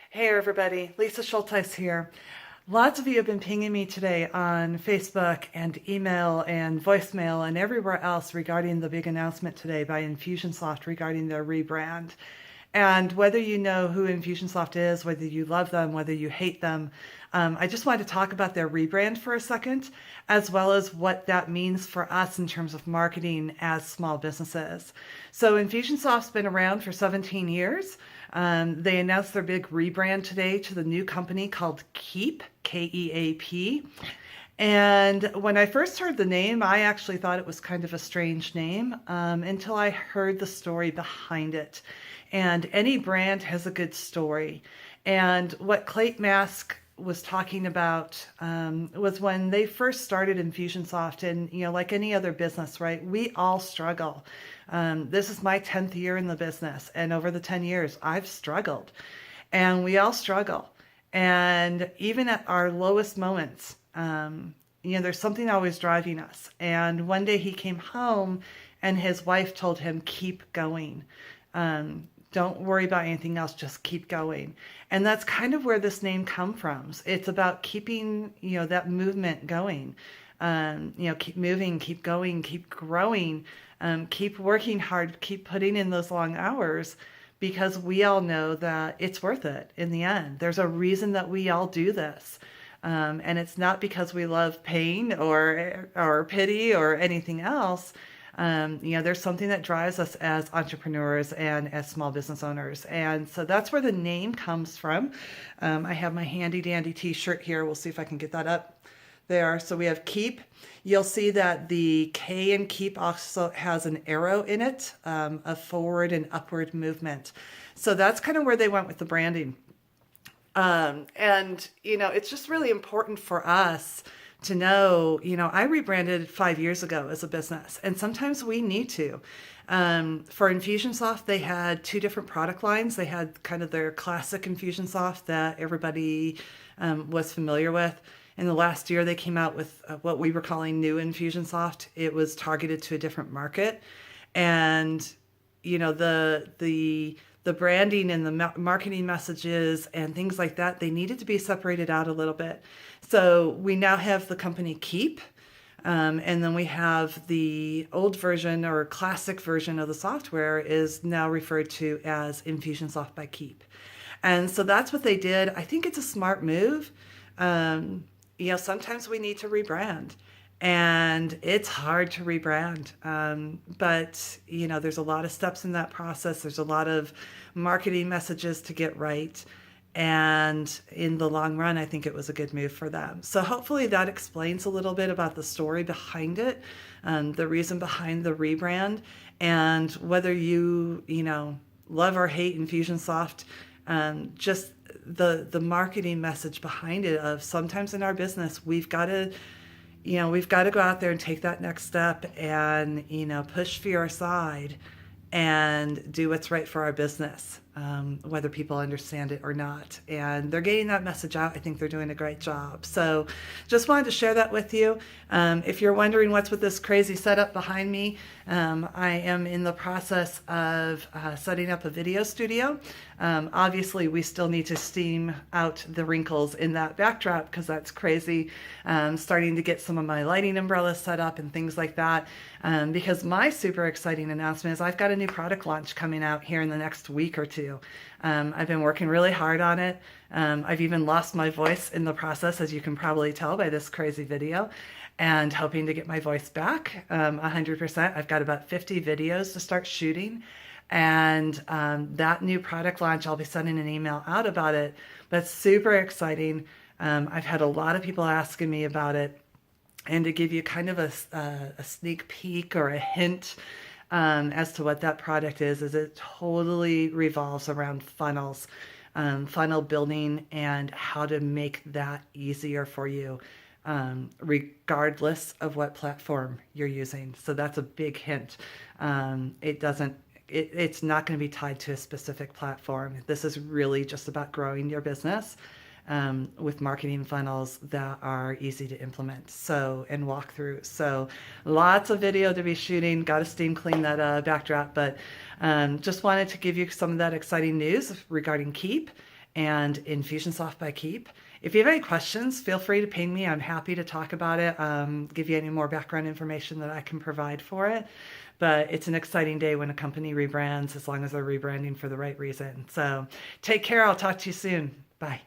Hey everybody, Lisa Schulteis here. Lots of you have been pinging me today on Facebook and email and voicemail and everywhere else regarding the big announcement today by Infusionsoft regarding their rebrand. And whether you know who Infusionsoft is, whether you love them, whether you hate them, I just wanted to talk about their rebrand for a second, as well as what that means for us in terms of marketing as small businesses. So Infusionsoft's been around for 17 years. They announced their big rebrand today to the new company called Keap, K-E-A-P. And when I first heard the name, I actually thought it was kind of a strange name until I heard the story behind it. And any brand has a good story. And what Keap was talking about was when they first started Infusionsoft, and like any other business, right? We all struggle. This is my 10th year in the business, and over the 10 years, I've struggled, and we all struggle. And even at our lowest moments, there's something always driving us. And one day he came home, and his wife told him, "Keep going. Don't worry about anything else, just keep going." And that's kind of where this name comes from. It's about keeping, that movement going. Keep moving, keep going, keep growing, keep working hard, keep putting in those long hours, because we all know that it's worth it in the end. There's a reason that we all do this. And it's not because we love pain or pity or anything else. There's something that drives us as entrepreneurs and as small business owners. And so that's where the name comes from. I have my handy dandy t-shirt here. We'll see if I can get that up there. So we have Keap. You'll see that the K in Keap also has an arrow in it, a forward and upward movement. So that's kind of where they went with the branding. It's just really important for us to know, I rebranded 5 years ago as a business, and sometimes we need to. For Infusionsoft, they had two different product lines. They had kind of their classic Infusionsoft that everybody was familiar with. In the last year, they came out with what we were calling new Infusionsoft. It was targeted to a different market. And, the branding and the marketing messages and things like that, they needed to be separated out a little bit. So we now have the company Keap, and then we have the old version or classic version of the software is now referred to as Infusionsoft by Keap. And so that's what they did. I think it's a smart move. Sometimes we need to rebrand. And it's hard to rebrand. But there's a lot of steps in that process. There's a lot of marketing messages to get right. And in the long run, I think it was a good move for them. So hopefully that explains a little bit about the story behind it, the reason behind the rebrand, and whether you love or hate Infusionsoft, just the marketing message behind it of sometimes in our business, we've got to go out there and take that next step and, push fear aside and do what's right for our business, whether people understand it or not. And they're getting that message out. I think they're doing a great job. So just wanted to share that with you. If you're wondering what's with this crazy setup behind me, I am in the process of setting up a video studio. Obviously, we still need to steam out the wrinkles in that backdrop because that's crazy. Starting to get some of my lighting umbrellas set up and things like that. Because my super exciting announcement is I've got a new product launch coming out here in the next week or two. I've been working really hard on it. I've even lost my voice in the process, as you can probably tell by this crazy video, and hoping to get my voice back 100%. I've got about 50 videos to start shooting. And that new product launch, I'll be sending an email out about it, but it's super exciting. I've had a lot of people asking me about it. And to give you kind of a sneak peek or a hint as to what that product is it totally revolves around funnels, funnel building, and how to make that easier for you, regardless of what platform you're using. So that's a big hint. It's not going to be tied to a specific platform. This is really just about growing your business with marketing funnels that are easy to implement and walk through. So lots of video to be shooting. Got to steam clean that backdrop, but just wanted to give you some of that exciting news regarding Keap. and Infusionsoft by Keap. If you have any questions, feel free to ping me. I'm happy to talk about it, give you any more background information that I can provide for it. But it's an exciting day when a company rebrands, as long as they're rebranding for the right reason. So take care. I'll talk to you soon. Bye.